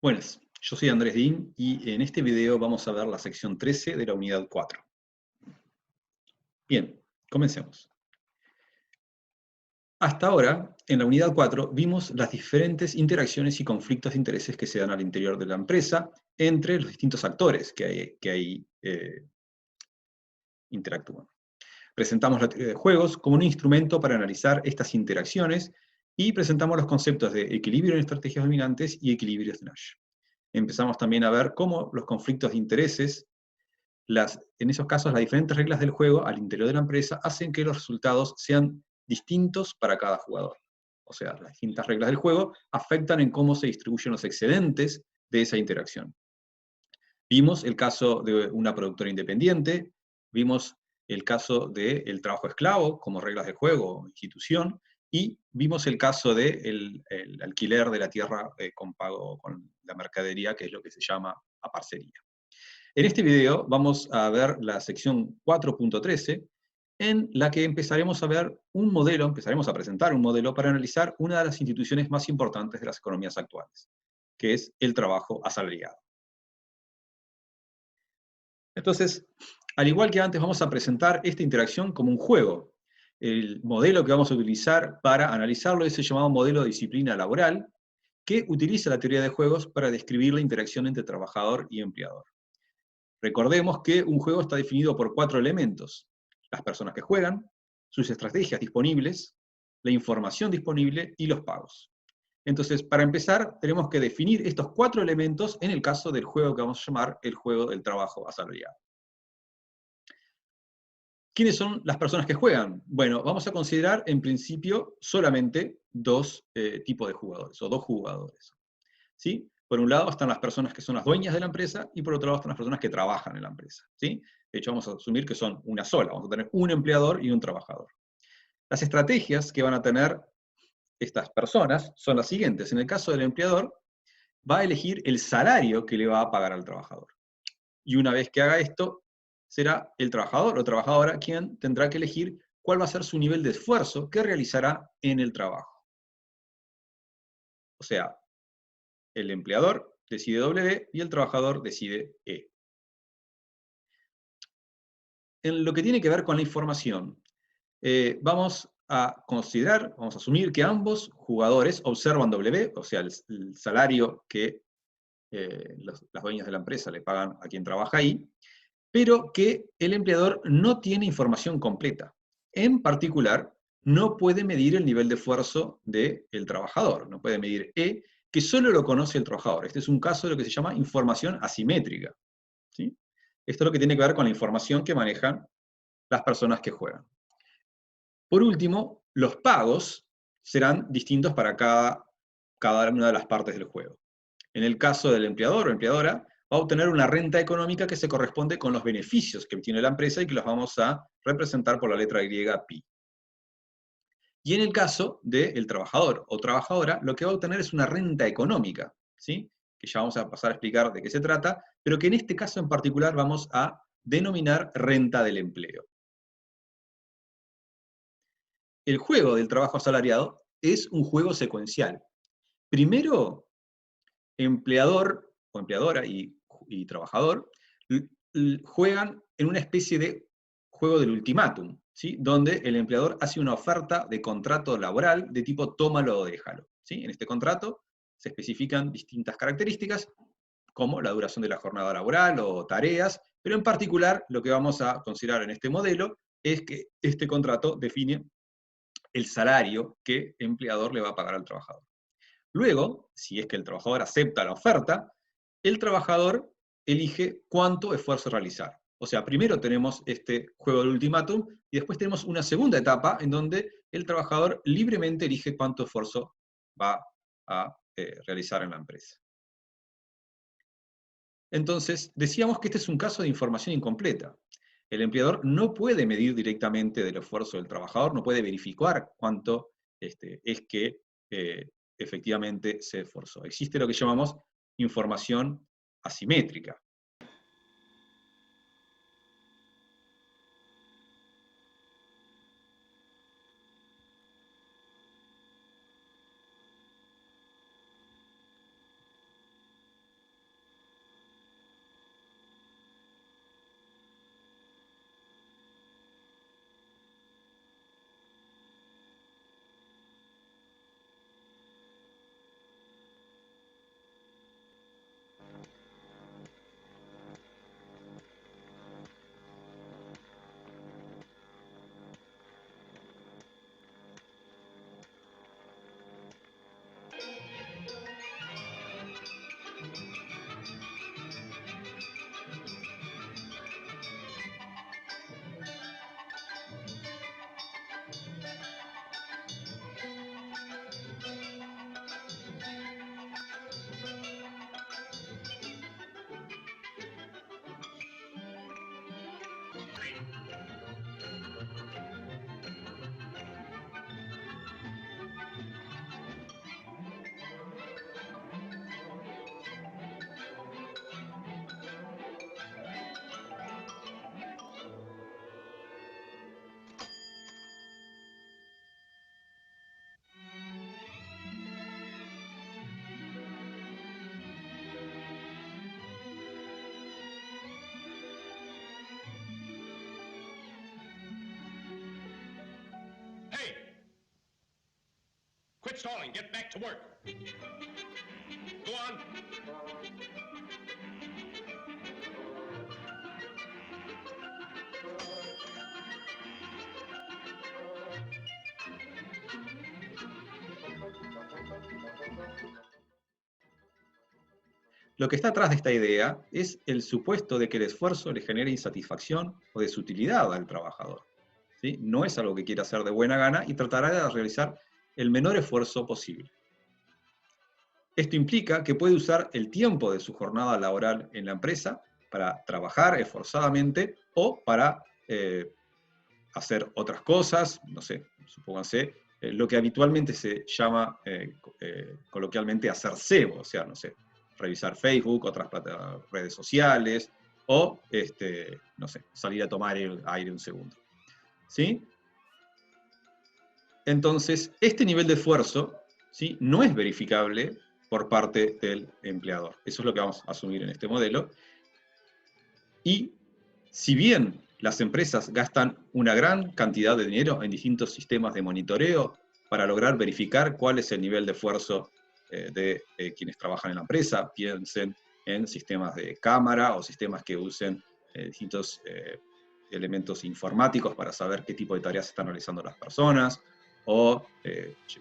Buenas, yo soy Andrés Din y en este video vamos a ver la sección 13 de la unidad 4. Bien, comencemos. Hasta ahora, en la unidad 4, vimos las diferentes interacciones y conflictos de intereses que se dan al interior de la empresa entre los distintos actores que ahí interactúan. Presentamos la teoría de juegos como un instrumento para analizar estas interacciones y presentamos los conceptos de equilibrio en estrategias dominantes y equilibrios de Nash. Empezamos también a ver cómo los conflictos de intereses, en esos casos, las diferentes reglas del juego al interior de la empresa hacen que los resultados sean distintos para cada jugador. O sea, las distintas reglas del juego afectan en cómo se distribuyen los excedentes de esa interacción. Vimos el caso de una productora independiente, vimos el caso del trabajo esclavo como reglas de juego o institución, y vimos el caso del alquiler de la tierra con pago con la mercadería, que es lo que se llama aparcería. En este video vamos a ver la sección 4.13, en la que empezaremos a ver un modelo, empezaremos a presentar un modelo para analizar una de las instituciones más importantes de las economías actuales, que es el trabajo asalariado. Entonces, al igual que antes, vamos a presentar esta interacción como un juego. El modelo que vamos a utilizar para analizarlo es el llamado modelo de disciplina laboral, que utiliza la teoría de juegos para describir la interacción entre trabajador y empleador. Recordemos que un juego está definido por 4 elementos: las personas que juegan, sus estrategias disponibles, la información disponible y los pagos. Entonces, para empezar, tenemos que definir estos 4 elementos en el caso del juego que vamos a llamar el juego del trabajo asalariado. ¿Quiénes son las personas que juegan? Bueno, vamos a considerar en principio solamente dos tipos de jugadores, o dos jugadores. ¿Sí? Por un lado están las personas que son las dueñas de la empresa, y por otro lado están las personas que trabajan en la empresa. ¿Sí? De hecho, vamos a asumir que son una sola, vamos a tener un empleador y un trabajador. Las estrategias que van a tener estas personas son las siguientes. En el caso del empleador, va a elegir el salario que le va a pagar al trabajador. Y una vez que haga esto, será el trabajador o trabajadora quien tendrá que elegir cuál va a ser su nivel de esfuerzo que realizará en el trabajo. O sea, el empleador decide W y el trabajador decide E. En lo que tiene que ver con la información, vamos a considerar, vamos a asumir que ambos jugadores observan W, o sea, el salario que las dueñas de la empresa le pagan a quien trabaja ahí, pero que el empleador no tiene información completa. En particular, no puede medir el nivel de esfuerzo del trabajador, no puede medir E, que solo lo conoce el trabajador. Este es un caso de lo que se llama información asimétrica. ¿Sí? Esto es lo que tiene que ver con la información que manejan las personas que juegan. Por último, los pagos serán distintos para cada una de las partes del juego. En el caso del empleador o empleadora, va a obtener una renta económica que se corresponde con los beneficios que obtiene la empresa y que los vamos a representar por la letra griega pi. Y en el caso del trabajador o trabajadora, lo que va a obtener es una renta económica, ¿sí? Que ya vamos a pasar a explicar de qué se trata, pero que en este caso en particular vamos a denominar renta del empleo. El juego del trabajo asalariado es un juego secuencial. Primero, empleador o empleadora y trabajador juegan en una especie de juego del ultimátum, ¿sí? Donde el empleador hace una oferta de contrato laboral de tipo tómalo o déjalo. ¿Sí? En este contrato se especifican distintas características, como la duración de la jornada laboral o tareas, pero en particular lo que vamos a considerar en este modelo es que este contrato define el salario que el empleador le va a pagar al trabajador. Luego, si es que el trabajador acepta la oferta, el trabajador elige cuánto esfuerzo realizar. O sea, primero tenemos este juego del ultimátum y después tenemos una segunda etapa en donde el trabajador libremente elige cuánto esfuerzo va a realizar en la empresa. Entonces, decíamos que este es un caso de información incompleta. El empleador no puede medir directamente del esfuerzo del trabajador, no puede verificar cuánto es que efectivamente se esforzó. Existe lo que llamamos información asimétrica. Hey! Quit stalling. Get back to work. Go on. Lo que está atrás de esta idea es el supuesto de que el esfuerzo le genere insatisfacción o desutilidad al trabajador, ¿sí? No es algo que quiera hacer de buena gana y tratará de realizar el menor esfuerzo posible. Esto implica que puede usar el tiempo de su jornada laboral en la empresa para trabajar esforzadamente o para hacer otras cosas, no sé, supónganse, lo que habitualmente se llama coloquialmente hacer SEO, o sea, no sé, revisar Facebook, otras redes sociales, o, no sé, salir a tomar el aire un segundo. ¿Sí? Entonces, este nivel de esfuerzo, ¿sí?, no es verificable por parte del empleador. Eso es lo que vamos a asumir en este modelo. Y si bien las empresas gastan una gran cantidad de dinero en distintos sistemas de monitoreo para lograr verificar cuál es el nivel de esfuerzo de quienes trabajan en la empresa, piensen en sistemas de cámara o sistemas que usen distintos elementos informáticos para saber qué tipo de tareas están realizando las personas, o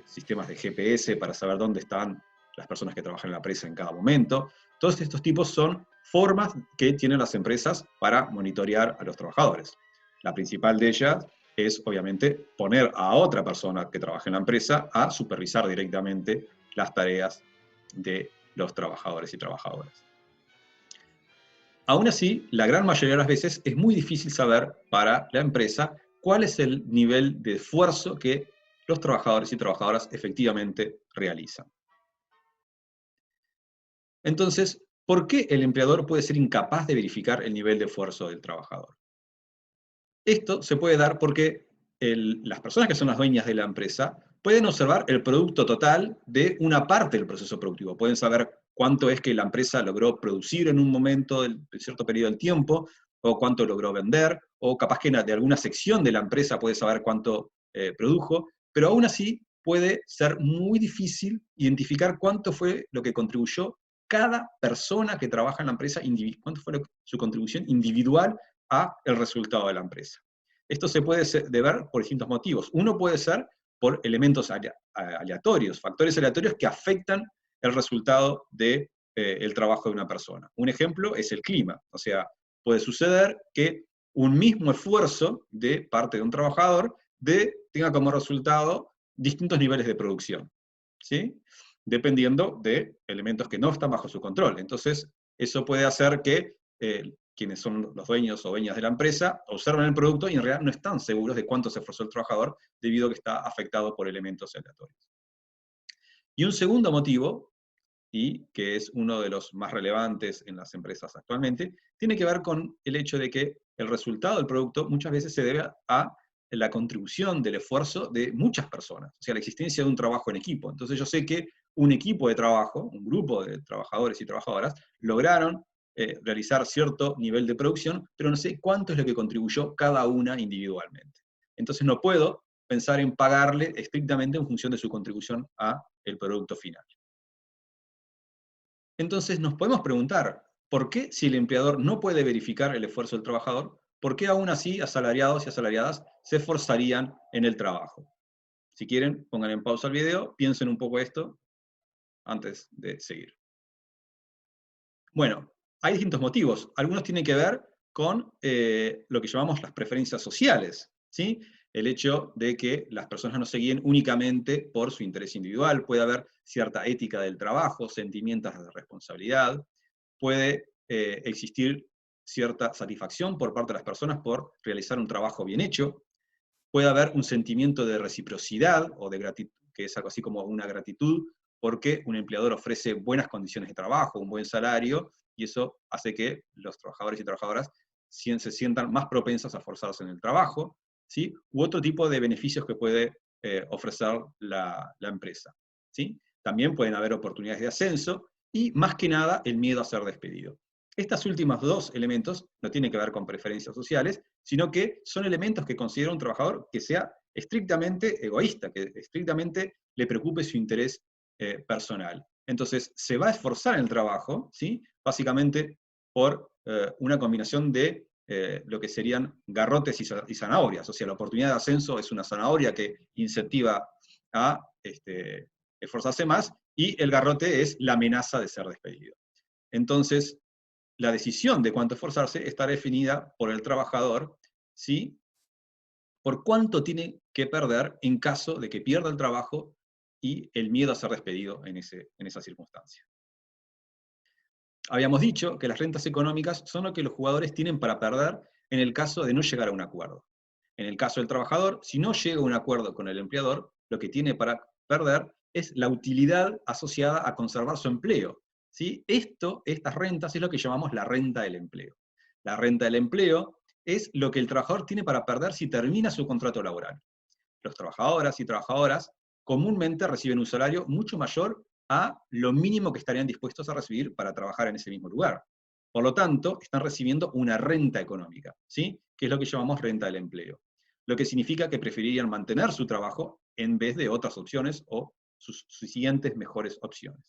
sistemas de GPS para saber dónde están las personas que trabajan en la empresa en cada momento. Todos estos tipos son formas que tienen las empresas para monitorear a los trabajadores. La principal de ellas es, obviamente, poner a otra persona que trabaja en la empresa a supervisar directamente las tareas de los trabajadores y trabajadoras. Aún así, la gran mayoría de las veces es muy difícil saber para la empresa cuál es el nivel de esfuerzo que los trabajadores y trabajadoras efectivamente realizan. Entonces, ¿por qué el empleador puede ser incapaz de verificar el nivel de esfuerzo del trabajador? Esto se puede dar porque las personas que son las dueñas de la empresa pueden observar el producto total de una parte del proceso productivo. Pueden saber cuánto es que la empresa logró producir en un momento, de cierto periodo de tiempo, o cuánto logró vender, o capaz que de alguna sección de la empresa puede saber cuánto produjo, pero aún así puede ser muy difícil identificar cuánto fue lo que contribuyó cada persona que trabaja en la empresa, cuánto fue su contribución individual a el resultado de la empresa. Esto se puede deber por distintos motivos. Uno puede ser por elementos aleatorios, factores aleatorios que afectan el resultado del trabajo de una persona. Un ejemplo es el clima. O sea, puede suceder que un mismo esfuerzo de parte de un trabajador tenga como resultado distintos niveles de producción, ¿sí?, dependiendo de elementos que no están bajo su control. Entonces, eso puede hacer que quienes son los dueños o dueñas de la empresa observan el producto y en realidad no están seguros de cuánto se esforzó el trabajador debido a que está afectado por elementos aleatorios. Y un segundo motivo, y que es uno de los más relevantes en las empresas actualmente, tiene que ver con el hecho de que el resultado del producto muchas veces se debe a la contribución del esfuerzo de muchas personas, o sea, la existencia de un trabajo en equipo. Entonces yo sé que un equipo de trabajo, un grupo de trabajadores y trabajadoras, lograron realizar cierto nivel de producción, pero no sé cuánto es lo que contribuyó cada una individualmente. Entonces no puedo pensar en pagarle estrictamente en función de su contribución a el producto final. Entonces nos podemos preguntar, ¿por qué si el empleador no puede verificar el esfuerzo del trabajador, por qué aún así asalariados y asalariadas se esforzarían en el trabajo? Si quieren, pongan en pausa el video, piensen un poco esto antes de seguir. Bueno, hay distintos motivos. Algunos tienen que ver con lo que llamamos las preferencias sociales, ¿sí? El hecho de que las personas no se guíen únicamente por su interés individual, puede haber cierta ética del trabajo, sentimientos de responsabilidad, puede existir cierta satisfacción por parte de las personas por realizar un trabajo bien hecho, puede haber un sentimiento de reciprocidad o de gratitud, que es algo así como una gratitud, porque un empleador ofrece buenas condiciones de trabajo, un buen salario, y eso hace que los trabajadores y trabajadoras se sientan más propensos a esforzarse en el trabajo, ¿sí? U otro tipo de beneficios que puede ofrecer la empresa, ¿sí? También pueden haber oportunidades de ascenso, y más que nada el miedo a ser despedido. Estas últimas dos elementos no tienen que ver con preferencias sociales, sino que son elementos que considera un trabajador que sea estrictamente egoísta, que estrictamente le preocupe su interés personal. Entonces, se va a esforzar en el trabajo, ¿sí? Básicamente por una combinación de lo que serían garrotes y zanahorias. O sea, la oportunidad de ascenso es una zanahoria que incentiva a esforzarse más, y el garrote es la amenaza de ser despedido. Entonces, la decisión de cuánto esforzarse está definida por el trabajador, ¿sí? Por cuánto tiene que perder en caso de que pierda el trabajo y el miedo a ser despedido en esa circunstancia. Habíamos dicho que las rentas económicas son lo que los jugadores tienen para perder en el caso de no llegar a un acuerdo. En el caso del trabajador, si no llega a un acuerdo con el empleador, lo que tiene para perder es la utilidad asociada a conservar su empleo, ¿sí? Estas rentas es lo que llamamos la renta del empleo. La renta del empleo es lo que el trabajador tiene para perder si termina su contrato laboral. Los trabajadoras y trabajadoras comúnmente reciben un salario mucho mayor a lo mínimo que estarían dispuestos a recibir para trabajar en ese mismo lugar. Por lo tanto, están recibiendo una renta económica, ¿sí? Que es lo que llamamos renta del empleo. Lo que significa que preferirían mantener su trabajo en vez de otras opciones o sus siguientes mejores opciones.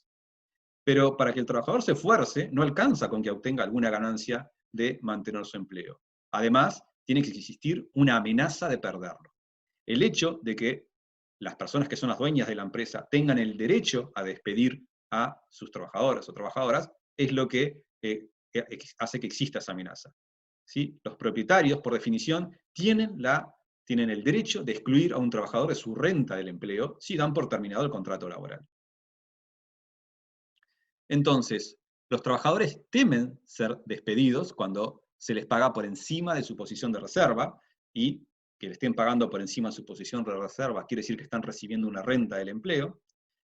Pero para que el trabajador se esfuerce, no alcanza con que obtenga alguna ganancia de mantener su empleo. Además, tiene que existir una amenaza de perderlo. El hecho de que las personas que son las dueñas de la empresa tengan el derecho a despedir a sus trabajadores o trabajadoras es lo que hace que exista esa amenaza. ¿Sí? Los propietarios, por definición, tienen el derecho de excluir a un trabajador de su renta del empleo si dan por terminado el contrato laboral. Entonces, los trabajadores temen ser despedidos cuando se les paga por encima de su posición de reserva, y que le estén pagando por encima de su posición de reserva quiere decir que están recibiendo una renta del empleo.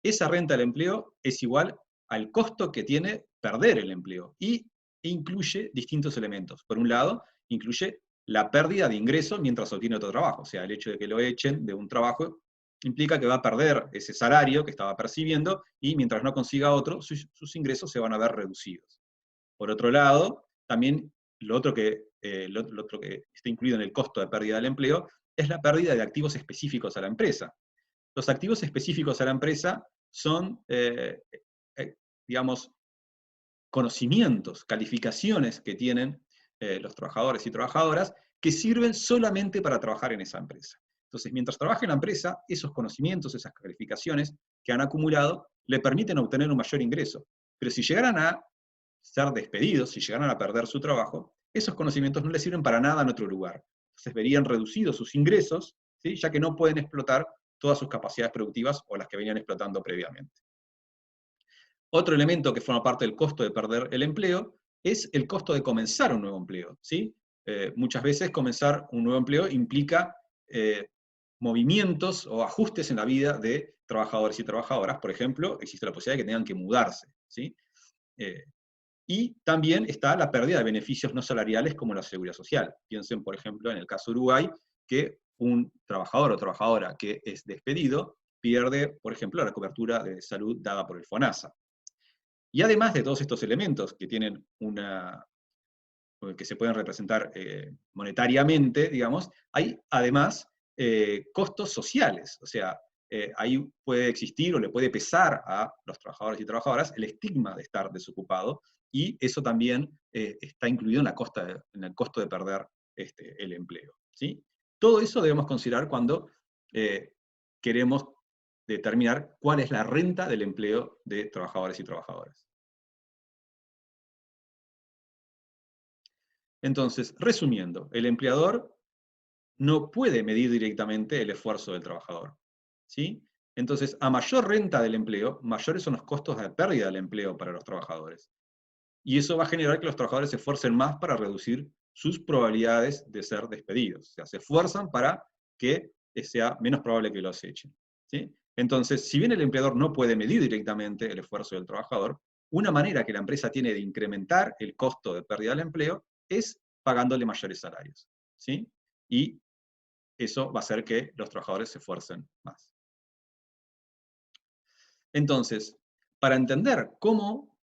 Esa renta del empleo es igual al costo que tiene perder el empleo, e incluye distintos elementos. Por un lado, incluye la pérdida de ingresos mientras obtiene otro trabajo. O sea, el hecho de que lo echen de un trabajo implica que va a perder ese salario que estaba percibiendo, y mientras no consiga otro, sus ingresos se van a ver reducidos. Por otro lado, también lo otro que está incluido en el costo de pérdida del empleo es la pérdida de activos específicos a la empresa. Los activos específicos a la empresa son, digamos, conocimientos, calificaciones que tienen los trabajadores y trabajadoras que sirven solamente para trabajar en esa empresa. Entonces, mientras trabaja en la empresa, esos conocimientos, esas calificaciones que han acumulado, le permiten obtener un mayor ingreso. Pero si llegaran a ser despedidos, si llegaran a perder su trabajo, esos conocimientos no les sirven para nada en otro lugar. Entonces verían reducidos sus ingresos, ¿sí? Ya que no pueden explotar todas sus capacidades productivas o las que venían explotando previamente. Otro elemento que forma parte del costo de perder el empleo es el costo de comenzar un nuevo empleo, ¿sí? Muchas veces comenzar un nuevo empleo implica movimientos o ajustes en la vida de trabajadores y trabajadoras. Por ejemplo, existe la posibilidad de que tengan que mudarse, ¿sí? Y también está la pérdida de beneficios no salariales como la seguridad social. Piensen, por ejemplo, en el caso de Uruguay, que un trabajador o trabajadora que es despedido pierde, por ejemplo, la cobertura de salud dada por el FONASA. Y además de todos estos elementos que tienen que se pueden representar monetariamente, digamos, hay además costos sociales. O sea, ahí puede existir o le puede pesar a los trabajadores y trabajadoras el estigma de estar desocupado, y eso también está incluido en el costo de perder el empleo, ¿sí? Todo eso debemos considerar cuando queremos determinar cuál es la renta del empleo de trabajadores y trabajadoras. Entonces, resumiendo, el empleador no puede medir directamente el esfuerzo del trabajador, ¿sí? Entonces, a mayor renta del empleo, mayores son los costos de pérdida del empleo para los trabajadores. Y eso va a generar que los trabajadores se esfuercen más para reducir sus probabilidades de ser despedidos. O sea, se esfuerzan para que sea menos probable que los echen, ¿sí? Entonces, si bien el empleador no puede medir directamente el esfuerzo del trabajador, una manera que la empresa tiene de incrementar el costo de pérdida del empleo es pagándole mayores salarios, ¿sí? Y eso va a hacer que los trabajadores se esfuercen más. Entonces, para entender cómo,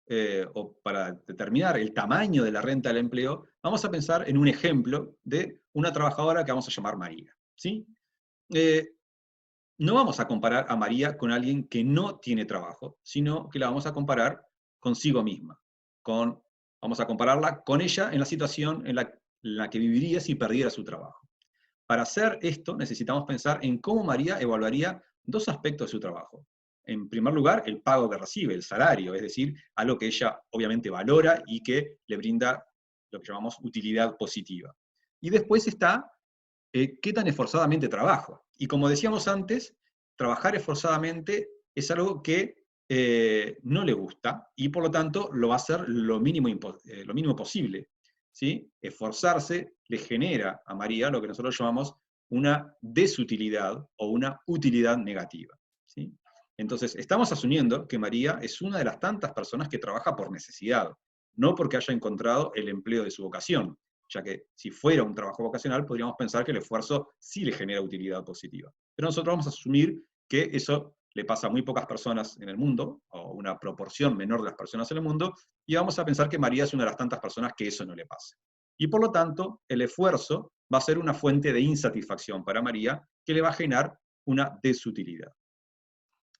o para determinar el tamaño de la renta del empleo, vamos a pensar en un ejemplo de una trabajadora que vamos a llamar María, ¿sí? No vamos a comparar a María con alguien que no tiene trabajo, sino que la vamos a comparar consigo misma. Vamos a compararla con ella en la situación en la que viviría si perdiera su trabajo. Para hacer esto necesitamos pensar en cómo María evaluaría dos aspectos de su trabajo. En primer lugar, el pago que recibe, el salario, es decir, algo que ella obviamente valora y que le brinda lo que llamamos utilidad positiva. Y después está qué tan esforzadamente trabajo. Y como decíamos antes, trabajar esforzadamente es algo que no le gusta y por lo tanto lo va a hacer lo mínimo posible, ¿sí? Esforzarse le genera a María lo que nosotros llamamos una desutilidad o una utilidad negativa, ¿sí? Entonces, estamos asumiendo que María es una de las tantas personas que trabaja por necesidad, no porque haya encontrado el empleo de su vocación, ya que si fuera un trabajo vocacional podríamos pensar que el esfuerzo sí le genera utilidad positiva. Pero nosotros vamos a asumir que eso le pasa a muy pocas personas en el mundo, o una proporción menor de las personas en el mundo, y vamos a pensar que María es una de las tantas personas que eso no le pasa. Y por lo tanto, el esfuerzo va a ser una fuente de insatisfacción para María que le va a generar una desutilidad.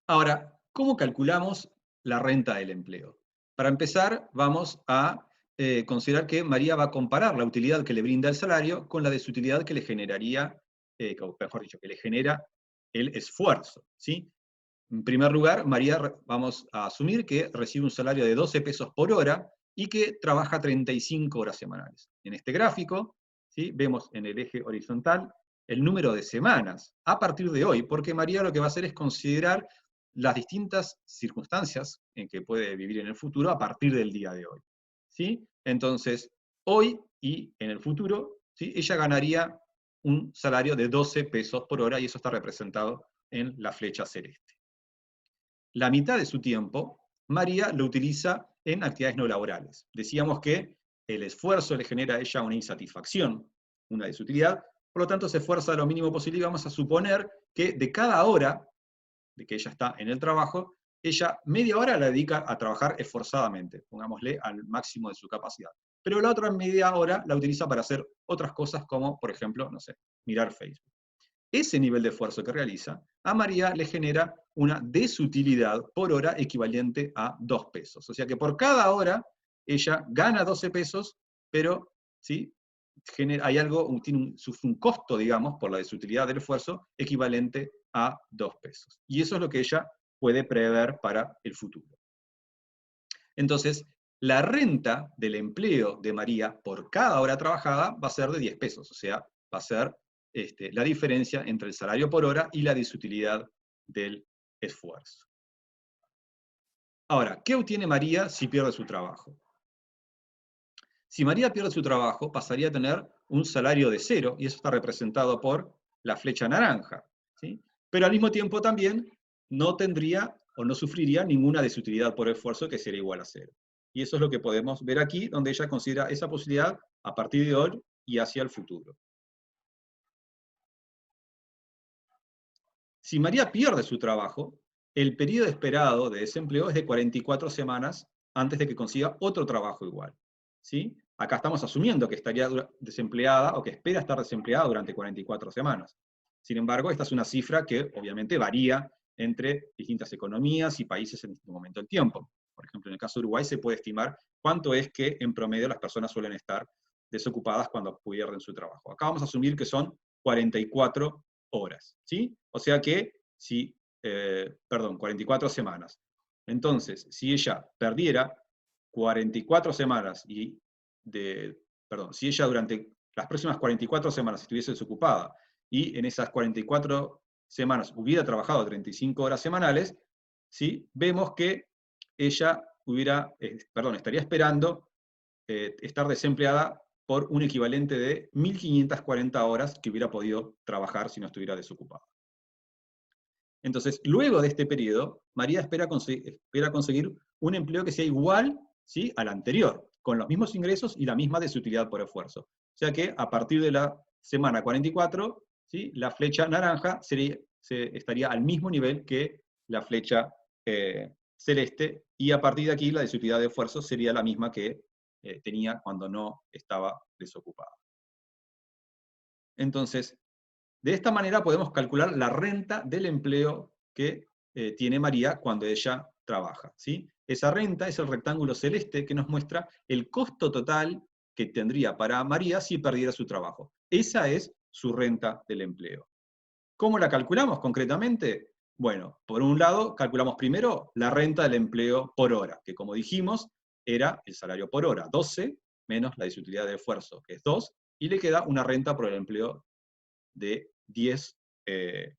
Ahora, ¿cómo calculamos la renta del empleo? Para empezar, vamos a considerar que María va a comparar la utilidad que le brinda el salario con la desutilidad que le generaría, mejor dicho, que le genera el esfuerzo, ¿sí? En primer lugar, María, vamos a asumir que recibe un salario de 12 pesos por hora y que trabaja 35 horas semanales. En este gráfico, ¿sí?, vemos en el eje horizontal el número de semanas a partir de hoy, porque María lo que va a hacer es considerar las distintas circunstancias en que puede vivir en el futuro a partir del día de hoy, ¿sí? Entonces, hoy y en el futuro, ¿sí?, ella ganaría un salario de 12 pesos por hora, y eso está representado en la flecha celeste. La mitad de su tiempo, María lo utiliza en actividades no laborales. Decíamos que el esfuerzo le genera a ella una insatisfacción, una desutilidad, por lo tanto se esfuerza lo mínimo posible y vamos a suponer que de cada hora de que ella está en el trabajo, ella media hora la dedica a trabajar esforzadamente, pongámosle al máximo de su capacidad. Pero la otra media hora la utiliza para hacer otras cosas como, por ejemplo, no sé, mirar Facebook. Ese nivel de esfuerzo que realiza, a María le genera una desutilidad por hora equivalente a 2 pesos. O sea que por cada hora ella gana 12 pesos, pero ¿sí?, hay algo, sufre un costo, digamos, por la desutilidad del esfuerzo equivalente a 2 pesos. Y eso es lo que ella puede prever para el futuro. Entonces, la renta del empleo de María por cada hora trabajada va a ser de 10 pesos, o sea, va a ser la diferencia entre el salario por hora y la desutilidad del esfuerzo. Ahora, ¿qué obtiene María si pierde su trabajo? Si María pierde su trabajo, pasaría a tener un salario de 0, y eso está representado por la flecha naranja, ¿sí? Pero al mismo tiempo también no tendría o no sufriría ninguna desutilidad por esfuerzo, que sería igual a 0. Y eso es lo que podemos ver aquí, donde ella considera esa posibilidad a partir de hoy y hacia el futuro. Si María pierde su trabajo, el periodo esperado de desempleo es de 44 semanas antes de que consiga otro trabajo igual, ¿sí? Acá estamos asumiendo que estaría desempleada o que espera estar desempleada durante 44 semanas. Sin embargo, esta es una cifra que obviamente varía entre distintas economías y países en este momento del tiempo. Por ejemplo, en el caso de Uruguay se puede estimar cuánto es que en promedio las personas suelen estar desocupadas cuando pierden su trabajo. Acá vamos a asumir que son 44 horas, ¿sí? O sea que, 44 semanas. Entonces, si ella perdiera 44 semanas si ella durante las próximas 44 semanas estuviese desocupada y en esas 44 semanas hubiera trabajado 35 horas semanales, ¿sí?, vemos que ella estaría esperando estar desempleada por un equivalente de 1.540 horas que hubiera podido trabajar si no estuviera desocupada. Entonces, luego de este periodo, María espera conseguir un empleo que sea igual, ¿sí?, al anterior, con los mismos ingresos y la misma desutilidad por esfuerzo. O sea que a partir de la semana 44, ¿sí?, la flecha naranja estaría al mismo nivel que la flecha celeste, y a partir de aquí la desutilidad de esfuerzo sería la misma que tenía cuando no estaba desocupada. Entonces, de esta manera podemos calcular la renta del empleo que tiene María cuando ella trabaja, ¿sí? Esa renta es el rectángulo celeste que nos muestra el costo total que tendría para María si perdiera su trabajo. Esa es su renta del empleo. ¿Cómo la calculamos concretamente? Bueno, por un lado, calculamos primero la renta del empleo por hora, que como dijimos, era el salario por hora, 12 menos la desutilidad de esfuerzo, que es 2, y le queda una renta por el empleo de 10,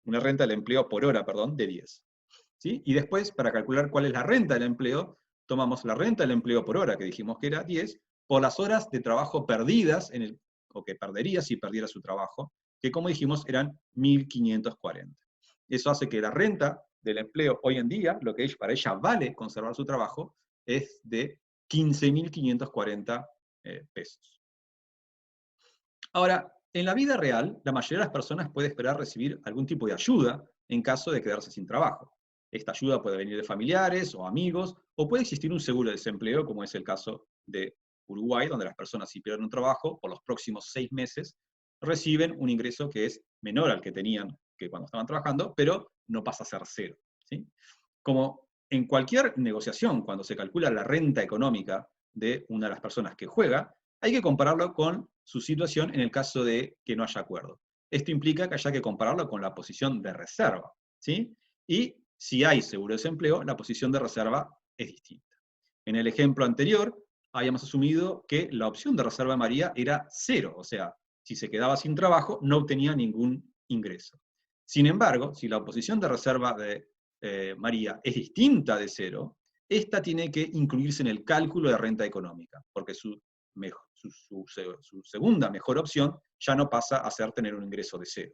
una renta del empleo por hora, perdón, de 10. ¿Sí? Y después, para calcular cuál es la renta del empleo, tomamos la renta del empleo por hora, que dijimos que era 10, por las horas de trabajo perdidas, o que perdería si perdiera su trabajo, que como dijimos eran 1.540. Eso hace que la renta del empleo hoy en día, lo que para ella vale conservar su trabajo, es de 15.540 pesos. Ahora, en la vida real, la mayoría de las personas puede esperar recibir algún tipo de ayuda en caso de quedarse sin trabajo. Esta ayuda puede venir de familiares o amigos, o puede existir un seguro de desempleo, como es el caso de Uruguay, donde las personas, si pierden un trabajo, por los próximos 6 meses, reciben un ingreso que es menor al que tenían que cuando estaban trabajando, pero no pasa a ser cero, ¿sí? Como en cualquier negociación, cuando se calcula la renta económica de una de las personas que juega, hay que compararlo con su situación en el caso de que no haya acuerdo. Esto implica que haya que compararlo con la posición de reserva, ¿sí? Y si hay seguro de desempleo, la posición de reserva es distinta. En el ejemplo anterior, habíamos asumido que la opción de reserva de María era 0, o sea, si se quedaba sin trabajo, no obtenía ningún ingreso. Sin embargo, si la posición de reserva de María es distinta de 0, esta tiene que incluirse en el cálculo de renta económica, porque su segunda mejor opción ya no pasa a ser tener un ingreso de 0.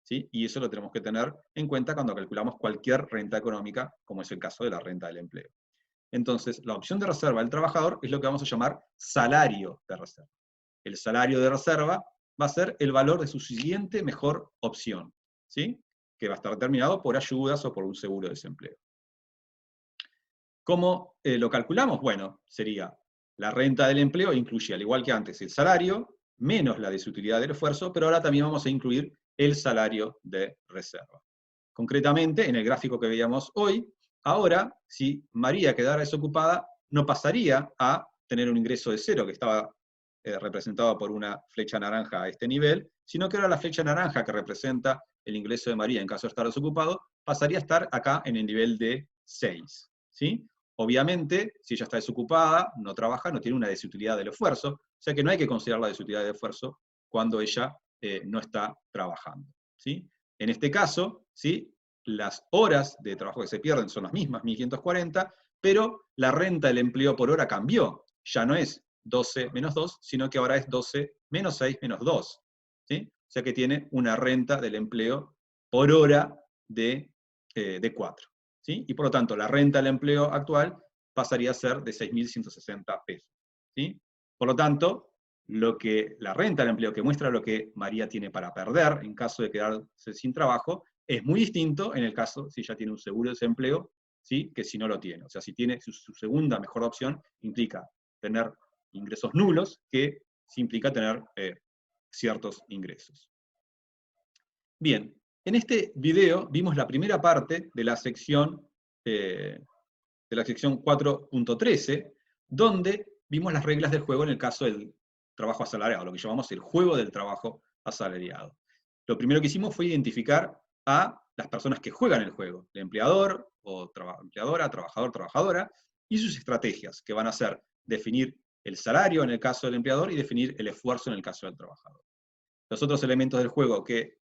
¿Sí? Y eso lo tenemos que tener en cuenta cuando calculamos cualquier renta económica, como es el caso de la renta del empleo. Entonces, la opción de reserva del trabajador es lo que vamos a llamar salario de reserva. El salario de reserva va a ser el valor de su siguiente mejor opción, ¿sí?, que va a estar determinado por ayudas o por un seguro de desempleo. ¿Cómo lo calculamos? Bueno, sería la renta del empleo, incluye, al igual que antes, el salario, menos la desutilidad del esfuerzo, pero ahora también vamos a incluir el salario de reserva. Concretamente, en el gráfico que veíamos hoy, ahora, si María quedara desocupada, no pasaría a tener un ingreso de 0, que estaba representado por una flecha naranja a este nivel, sino que ahora la flecha naranja, que representa el ingreso de María en caso de estar desocupado, pasaría a estar acá en el nivel de 6. ¿Sí? Obviamente, si ella está desocupada, no trabaja, no tiene una desutilidad del esfuerzo, o sea que no hay que considerar la desutilidad del esfuerzo cuando ella no está trabajando, ¿sí? En este caso, ¿sí?, las horas de trabajo que se pierden son las mismas, 1.540, pero la renta del empleo por hora cambió. Ya no es 12 menos 2, sino que ahora es 12 menos 6 menos 2. ¿Sí? O sea que tiene una renta del empleo por hora de 4. ¿Sí? Y por lo tanto, la renta del empleo actual pasaría a ser de 6.160 pesos. ¿Sí? Por lo tanto, la renta del empleo que muestra lo que María tiene para perder en caso de quedarse sin trabajo, es muy distinto en el caso si ya tiene un seguro de desempleo, ¿sí?, que si no lo tiene. O sea, si tiene su segunda mejor opción, implica tener ingresos nulos, que sí implica tener ciertos ingresos. Bien, en este video vimos la primera parte de la sección 4.13, donde vimos las reglas del juego en el caso del trabajo asalariado, lo que llamamos el juego del trabajo asalariado. Lo primero que hicimos fue identificar a las personas que juegan el juego, el empleador o empleadora, trabajador, trabajadora, y sus estrategias, que van a ser definir el salario en el caso del empleador y definir el esfuerzo en el caso del trabajador. Los otros elementos del juego que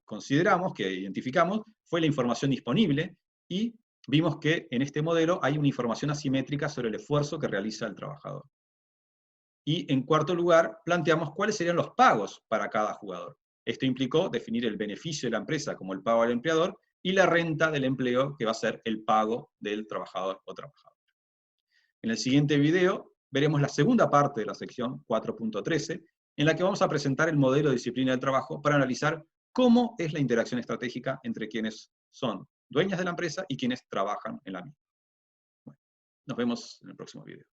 consideramos, que identificamos, fue la información disponible, y vimos que en este modelo hay una información asimétrica sobre el esfuerzo que realiza el trabajador. Y en cuarto lugar, planteamos cuáles serían los pagos para cada jugador. Esto implicó definir el beneficio de la empresa como el pago al empleador y la renta del empleo, que va a ser el pago del trabajador o trabajadora. En el siguiente video veremos la segunda parte de la sección 4.13, en la que vamos a presentar el modelo de disciplina del trabajo para analizar cómo es la interacción estratégica entre quienes son dueñas de la empresa y quienes trabajan en la misma. Bueno, nos vemos en el próximo video.